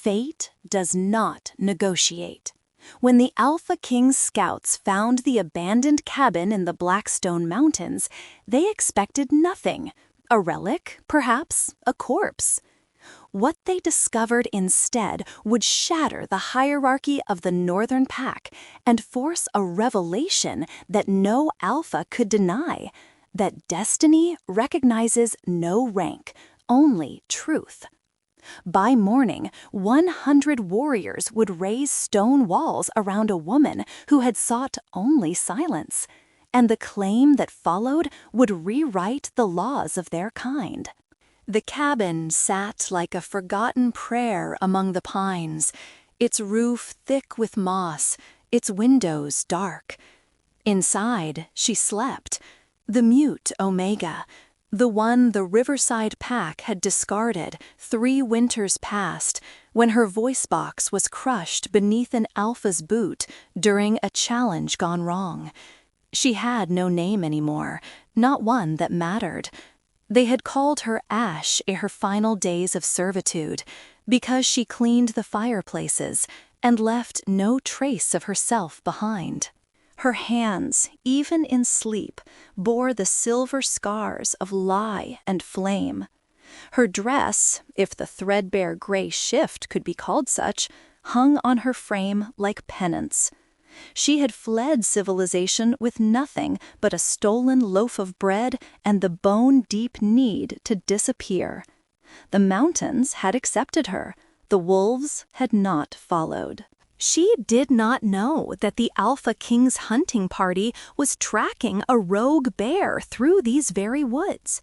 Fate does not negotiate. When the Alpha King's scouts found the abandoned cabin in the Blackstone Mountains, they expected nothing. A relic, perhaps, a corpse. What they discovered instead would shatter the hierarchy of the Northern Pack and force a revelation that no Alpha could deny, that destiny recognizes no rank, only truth. By morning, 100 warriors would raise stone walls around a woman who had sought only silence, and the claim that followed would rewrite the laws of their kind. The cabin sat like a forgotten prayer among the pines, its roof thick with moss, its windows dark. Inside, she slept, the mute Omega, the one the Riverside Pack had discarded 3 winters past, when her voice box was crushed beneath an Alpha's boot during a challenge gone wrong. She had no name anymore, not one that mattered. They had called her Ash in her final days of servitude, because she cleaned the fireplaces and left no trace of herself behind. Her hands, even in sleep, bore the silver scars of lie and flame. Her dress, if the threadbare gray shift could be called such, hung on her frame like penance. She had fled civilization with nothing but a stolen loaf of bread and the bone-deep need to disappear. The mountains had accepted her. The wolves had not followed. She did not know that the Alpha King's hunting party was tracking a rogue bear through these very woods.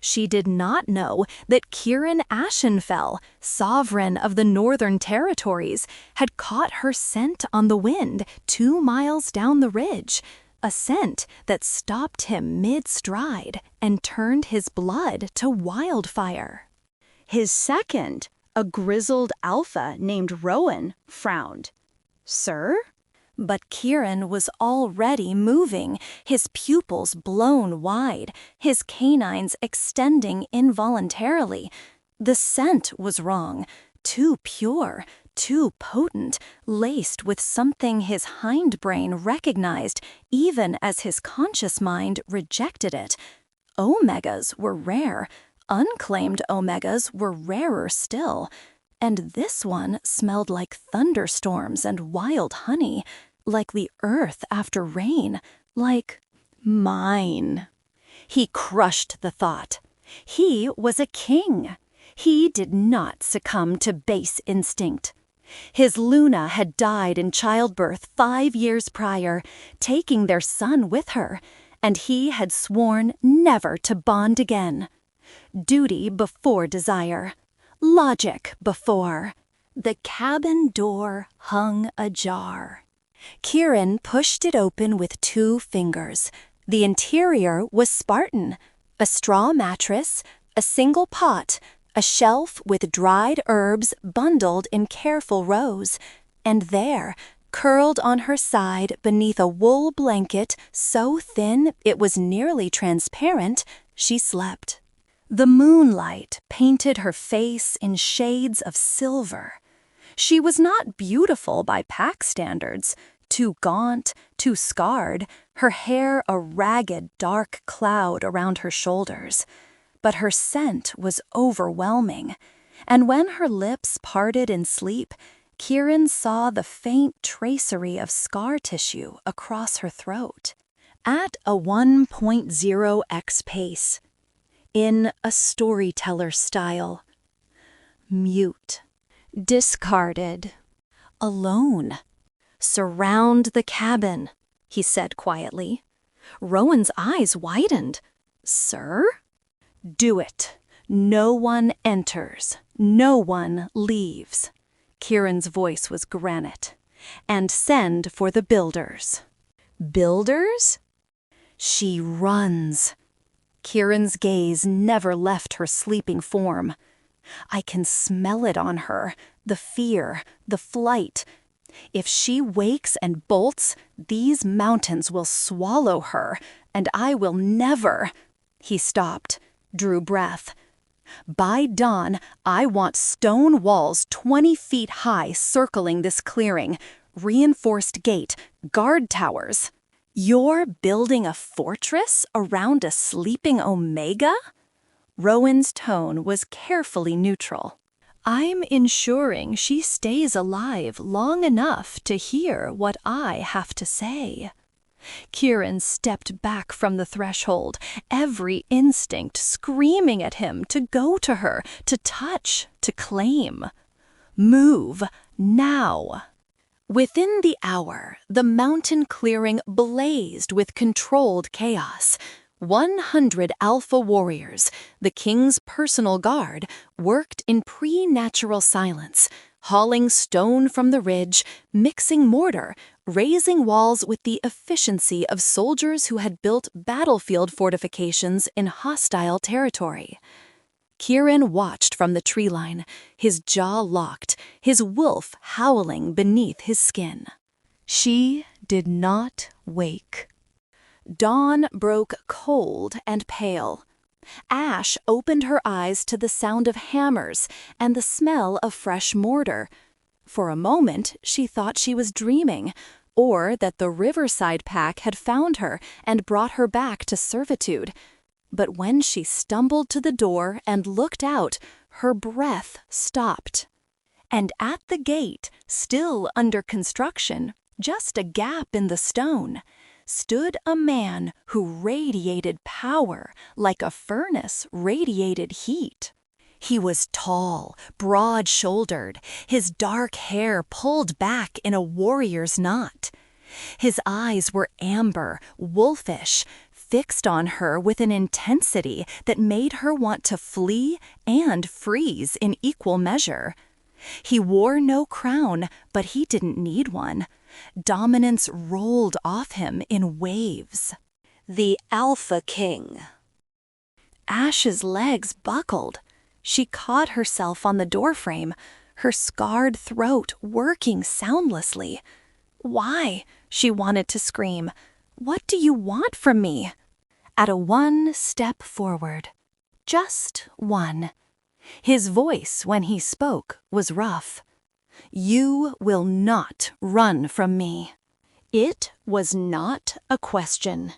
She did not know that Kieran Ashenfell, sovereign of the Northern Territories, had caught her scent on the wind 2 miles down the ridge, a scent that stopped him mid-stride and turned his blood to wildfire. His second, a grizzled Alpha named Rowan, frowned. "Sir?" But Kieran was already moving, his pupils blown wide, his canines extending involuntarily. The scent was wrong, too pure, too potent, laced with something his hindbrain recognized even as his conscious mind rejected it. Omegas were rare, unclaimed omegas were rarer still. And this one smelled like thunderstorms and wild honey, like the earth after rain, like mine. He crushed the thought. He was a king. He did not succumb to base instinct. His Luna had died in childbirth 5 years prior, taking their son with her, and he had sworn never to bond again. Duty before desire. Logic before. The cabin door hung ajar. Kieran pushed it open with 2 fingers. The interior was Spartan. A straw mattress, a single pot, a shelf with dried herbs bundled in careful rows. And there, curled on her side beneath a wool blanket so thin it was nearly transparent, she slept. The moonlight painted her face in shades of silver. She was not beautiful by pack standards, too gaunt, too scarred, her hair a ragged, dark cloud around her shoulders. But her scent was overwhelming, and when her lips parted in sleep, Kieran saw the faint tracery of scar tissue across her throat. At a 1.0x pace, in a storyteller style. Mute. Discarded. Alone. "Surround the cabin," he said quietly. Rowan's eyes widened. "Sir?" "Do it. No one enters. No one leaves." Kieran's voice was granite. "And send for the builders." "Builders?" "She runs." Kieran's gaze never left her sleeping form. "I can smell it on her, the fear, the flight. If she wakes and bolts, these mountains will swallow her, and I will never—" He stopped, drew breath. By dawn, I want stone walls 20 feet high circling this clearing, reinforced gate, guard towers. You're building a fortress around a sleeping Omega? Rowan's tone was carefully neutral. I'm ensuring she stays alive long enough to hear what I have to say. Kieran stepped back from the threshold, every instinct screaming at him to go to her, to touch, to claim. Move, now. Within the hour, the mountain clearing blazed with controlled chaos. 100 alpha warriors, the king's personal guard, worked in pre-natural silence, hauling stone from the ridge, mixing mortar, raising walls with the efficiency of soldiers who had built battlefield fortifications in hostile territory. Kieran watched from the tree line, his jaw locked, his wolf howling beneath his skin. She did not wake. Dawn broke cold and pale. Ash opened her eyes to the sound of hammers and the smell of fresh mortar. For a moment, she thought she was dreaming, or that the Riverside Pack had found her and brought her back to servitude. But when she stumbled to the door and looked out, her breath stopped. And at the gate, still under construction, just a gap in the stone, stood a man who radiated power like a furnace radiated heat. He was tall, broad-shouldered, his dark hair pulled back in a warrior's knot. His eyes were amber, wolfish, fixed on her with an intensity that made her want to flee and freeze in equal measure. He wore no crown, but he didn't need one. Dominance rolled off him in waves. The Alpha King. Ash's legs buckled. She caught herself on the doorframe, her scarred throat working soundlessly. Why? She wanted to scream. What do you want from me? At a one step forward. Just one. His voice, when he spoke, was rough. You will not run from me. It was not a question.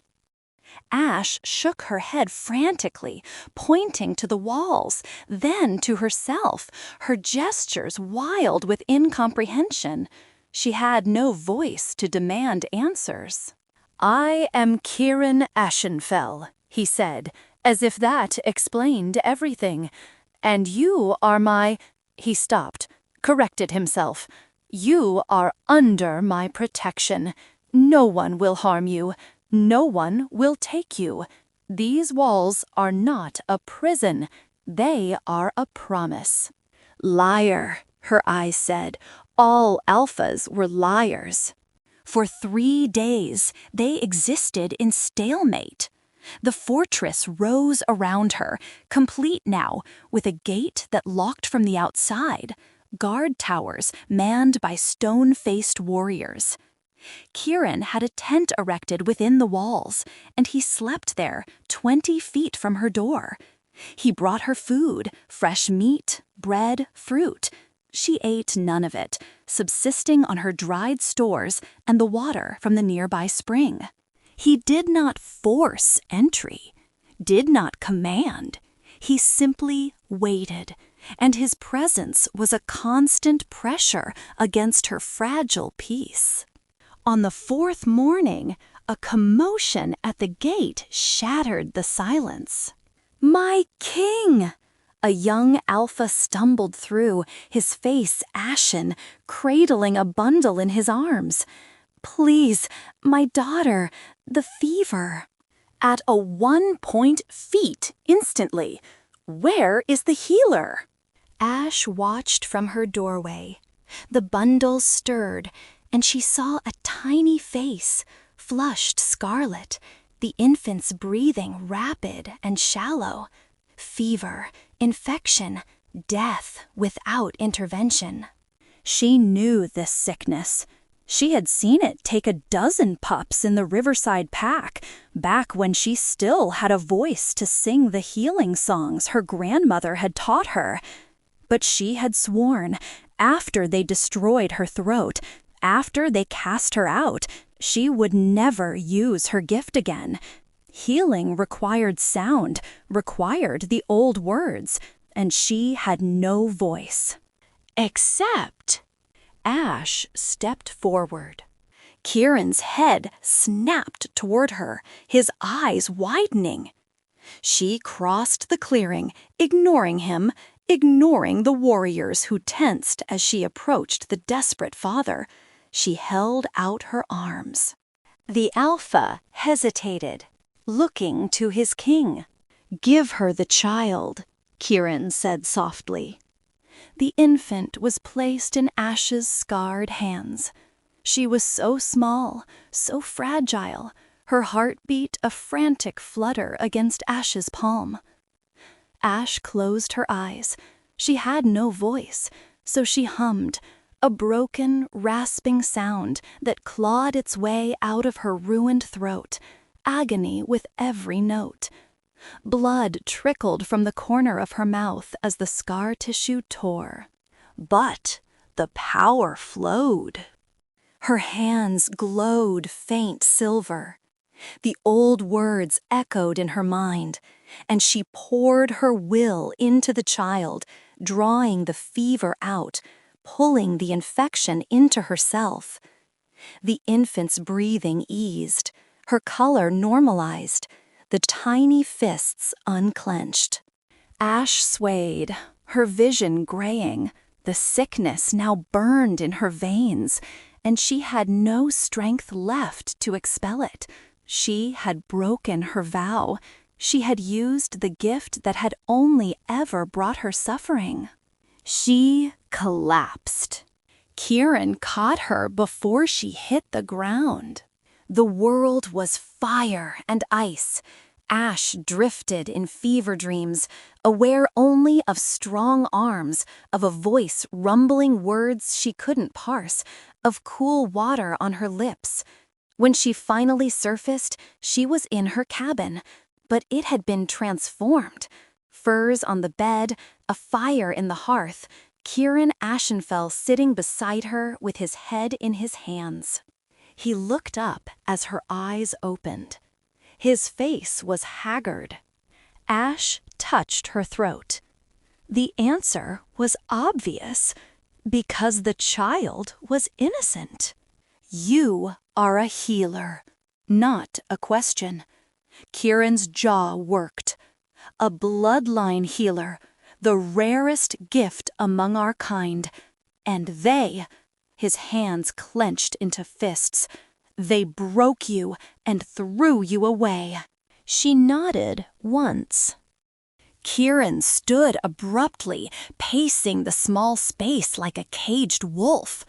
Ash shook her head frantically, pointing to the walls, then to herself, her gestures wild with incomprehension. She had no voice to demand answers. I am Kieran Ashenfell, he said, as if that explained everything. And you are my... He stopped, corrected himself. You are under my protection. No one will harm you. No one will take you. These walls are not a prison. They are a promise. Liar, her eyes said. All alphas were liars. For 3 days, they existed in stalemate. The fortress rose around her, complete now, with a gate that locked from the outside, guard towers manned by stone-faced warriors. Kieran had a tent erected within the walls, and he slept there, 20 feet from her door. He brought her food, fresh meat, bread, fruit. She ate none of it, subsisting on her dried stores and the water from the nearby spring. He did not force entry, did not command. He simply waited, and his presence was a constant pressure against her fragile peace. On the 4th morning, a commotion at the gate shattered the silence. My king! A young alpha stumbled through, his face ashen, cradling a bundle in his arms. Please, my daughter, the fever. At a 1-point feat instantly. Where is the healer? Ash watched from her doorway. The bundle stirred, and she saw a tiny face, flushed scarlet, the infant's breathing rapid and shallow. Fever, infection, death without intervention. She knew this sickness. She had seen it take a dozen pups in the Riverside pack, back when she still had a voice to sing the healing songs her grandmother had taught her. But she had sworn, after they destroyed her throat, after they cast her out, she would never use her gift again. Healing required sound, required the old words, and she had no voice. Except Ash stepped forward. Kieran's head snapped toward her, his eyes widening. She crossed the clearing, ignoring him, ignoring the warriors who tensed as she approached the desperate father. She held out her arms. The Alpha hesitated, looking to his king. "Give her the child," Kieran said softly. The infant was placed in Ash's scarred hands. She was so small, so fragile, her heart beat a frantic flutter against Ash's palm. Ash closed her eyes. She had no voice, so she hummed, a broken, rasping sound that clawed its way out of her ruined throat, agony with every note. Blood trickled from the corner of her mouth as the scar tissue tore. But the power flowed. Her hands glowed faint silver. The old words echoed in her mind, and she poured her will into the child, drawing the fever out, pulling the infection into herself. The infant's breathing eased, her color normalized, the tiny fists unclenched. Ash swayed, her vision graying. The sickness now burned in her veins, and she had no strength left to expel it. She had broken her vow. She had used the gift that had only ever brought her suffering. She collapsed. Kieran caught her before she hit the ground. The world was fire and ice. Ash drifted in fever dreams, aware only of strong arms, of a voice rumbling words she couldn't parse, of cool water on her lips. When she finally surfaced, she was in her cabin, but it had been transformed. Furs on the bed, a fire in the hearth, Kieran Ashenfell sitting beside her with his head in his hands. He looked up as her eyes opened. His face was haggard. Ash touched her throat. The answer was obvious, because the child was innocent. "You are a healer," not a question. Kieran's jaw worked. "A bloodline healer, the rarest gift among our kind. And they," his hands clenched into fists, "they broke you and threw you away." She nodded once. Kieran stood abruptly, pacing the small space like a caged wolf.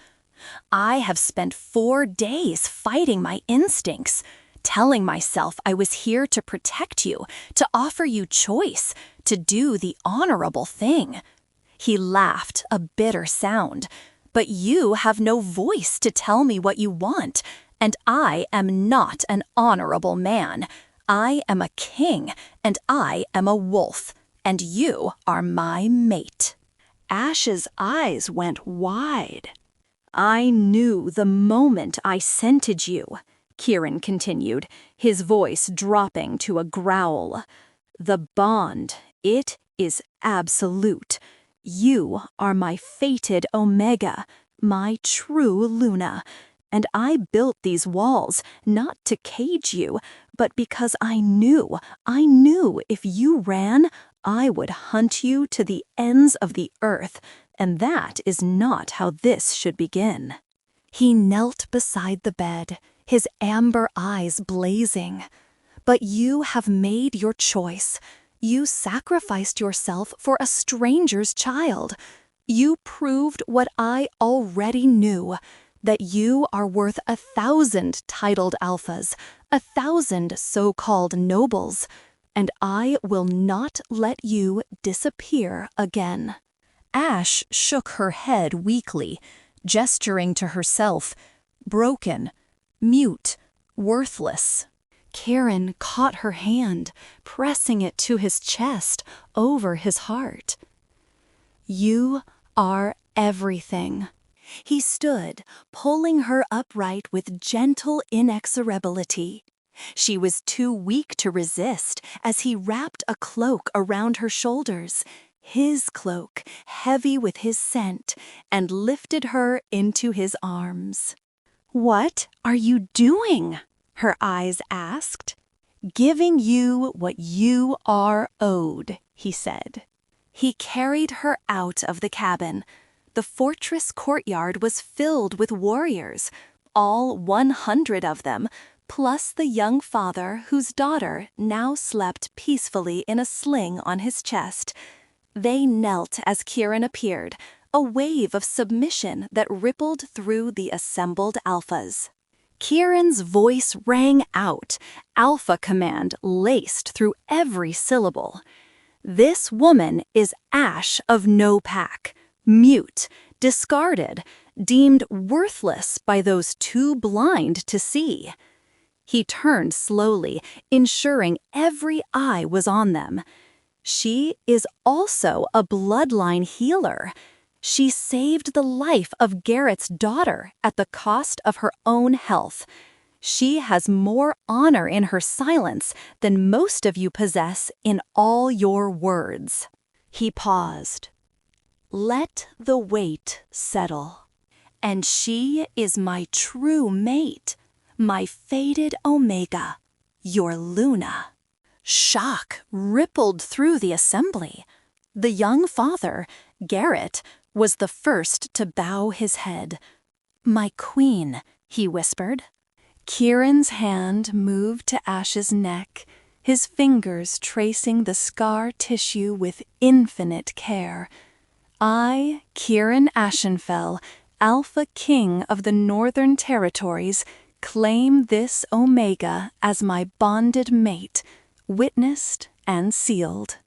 "I have spent 4 days fighting my instincts, telling myself I was here to protect you, to offer you choice, to do the honorable thing." He laughed, a bitter sound. "But you have no voice to tell me what you want, and I am not an honorable man. I am a king, and I am a wolf, and you are my mate." Ash's eyes went wide. "I knew the moment I scented you," Kieran continued, his voice dropping to a growl. "The bond, it is absolute. You are my fated Omega, my true Luna. And I built these walls not to cage you, but because I knew if you ran, I would hunt you to the ends of the earth, and that is not how this should begin." He knelt beside the bed, his amber eyes blazing. "But you have made your choice. You sacrificed yourself for a stranger's child. You proved what I already knew, that you are worth 1,000 titled alphas, 1,000 so-called nobles, and I will not let you disappear again." Ash shook her head weakly, gesturing to herself. broken, mute, worthless. Kieran caught her hand, pressing it to his chest, over his heart. You are everything. He stood, pulling her upright with gentle inexorability. She was too weak to resist as he wrapped a cloak around her shoulders, his cloak heavy with his scent, and lifted her into his arms. "What are you doing?" her eyes asked. "Giving you what you are owed," he said. He carried her out of the cabin. The fortress courtyard was filled with warriors, all 100 of them, plus the young father whose daughter now slept peacefully in a sling on his chest. They knelt as Kieran appeared, a wave of submission that rippled through the assembled alphas. Kieran's voice rang out, alpha command laced through every syllable. "This woman is Ash of no pack, mute, discarded, deemed worthless by those too blind to see." He turned slowly, ensuring every eye was on them. "She is also a bloodline healer. She saved the life of Garrett's daughter at the cost of her own health. She has more honor in her silence than most of you possess in all your words." He paused. "Let the weight settle. And she is my true mate, my fated Omega, your Luna." Shock rippled through the assembly. The young father, Garrett, was the first to bow his head. "My queen," he whispered. Kieran's hand moved to Ash's neck, his fingers tracing the scar tissue with infinite care. "I, Kieran Ashenfell, Alpha King of the Northern Territories, claim this Omega as my bonded mate, witnessed and sealed."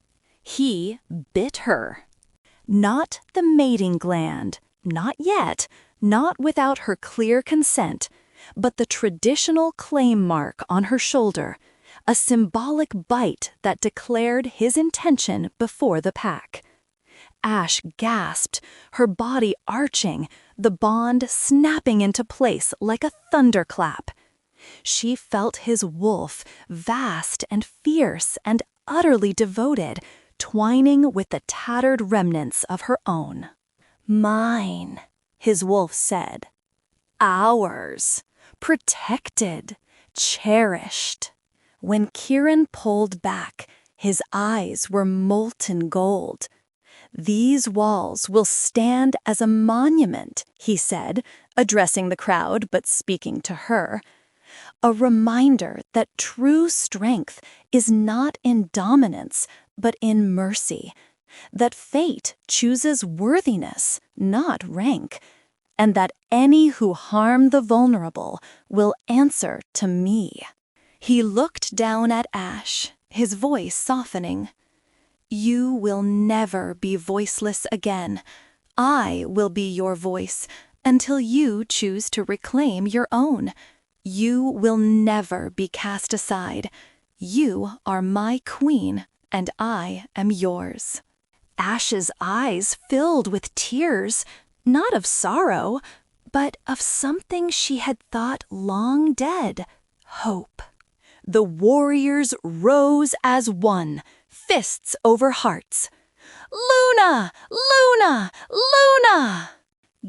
He bit her. Not the mating gland, not yet, not without her clear consent, but the traditional claim mark on her shoulder, a symbolic bite that declared his intention before the pack. Ash gasped, her body arching, the bond snapping into place like a thunderclap. She felt his wolf, vast and fierce and utterly devoted, twining with the tattered remnants of her own. "Mine," his wolf said. "Ours. Protected. Cherished." When Kieran pulled back, his eyes were molten gold. "These walls will stand as a monument," he said, addressing the crowd but speaking to her. "A reminder that true strength is not in dominance, but in mercy. That fate chooses worthiness, not rank. And that any who harm the vulnerable will answer to me." He looked down at Ash, his voice softening. "You will never be voiceless again. I will be your voice until you choose to reclaim your own. You will never be cast aside. You are my queen, and I am yours." Ash's eyes filled with tears, not of sorrow, but of something she had thought long dead, hope. The warriors rose as one, fists over hearts. "Luna! Luna! Luna!"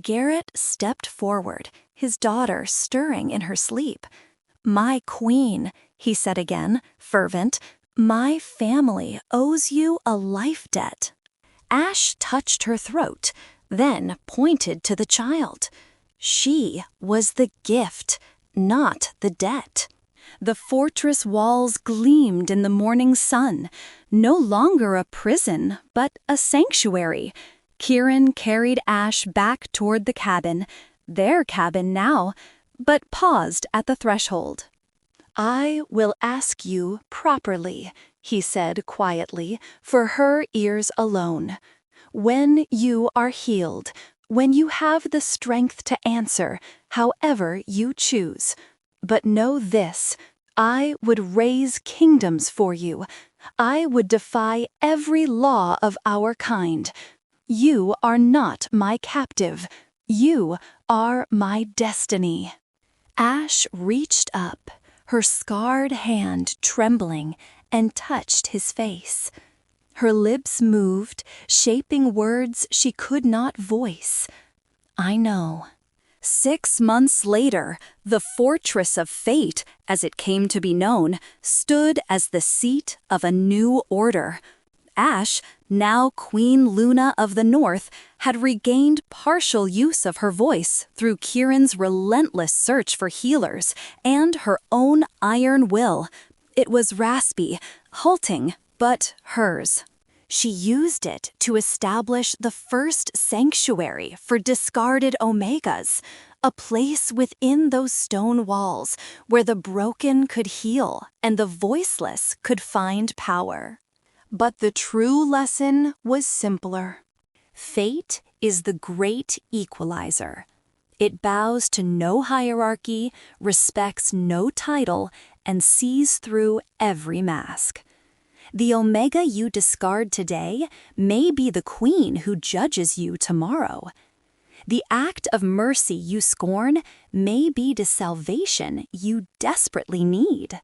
Garrett stepped forward, his daughter stirring in her sleep. "My queen," he said again, fervent, "my family owes you a life debt." Ash touched her throat, then pointed to the child. She was the gift, not the debt. The fortress walls gleamed in the morning sun, no longer a prison, but a sanctuary. Kieran carried Ash back toward the cabin, their cabin now, but paused at the threshold. "I will ask you properly," he said quietly, for her ears alone. "When you are healed, when you have the strength to answer, however you choose. But know this, I would raise kingdoms for you. I would defy every law of our kind. You are not my captive. You are my destiny." Ash reached up, her scarred hand trembling, and touched his face. Her lips moved, shaping words she could not voice. "I know." 6 months later, the Fortress of Fate, as it came to be known, stood as the seat of a new order. Ash, now Queen Luna of the North, had regained partial use of her voice through Kieran's relentless search for healers and her own iron will. It was raspy, halting, but hers. She used it to establish the first sanctuary for discarded Omegas, a place within those stone walls where the broken could heal and the voiceless could find power. But the true lesson was simpler. Fate is the great equalizer. It bows to no hierarchy, respects no title, and sees through every mask. The Omega you discard today may be the queen who judges you tomorrow. The act of mercy you scorn may be the salvation you desperately need.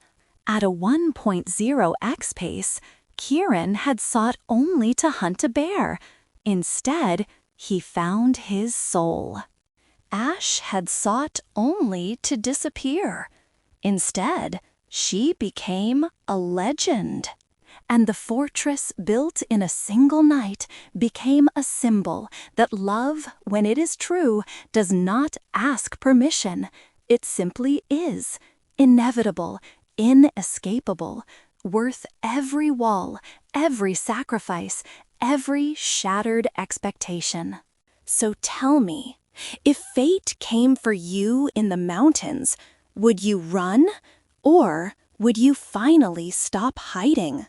At a 1.0x pace, Kieran had sought only to hunt a bear. Instead, he found his soul. Ash had sought only to disappear. Instead, she became a legend. And the fortress built in a single night became a symbol that love, when it is true, does not ask permission. It simply is, inevitable, inescapable, worth every wall, every sacrifice, every shattered expectation. So tell me, if fate came for you in the mountains, would you run, or would you finally stop hiding?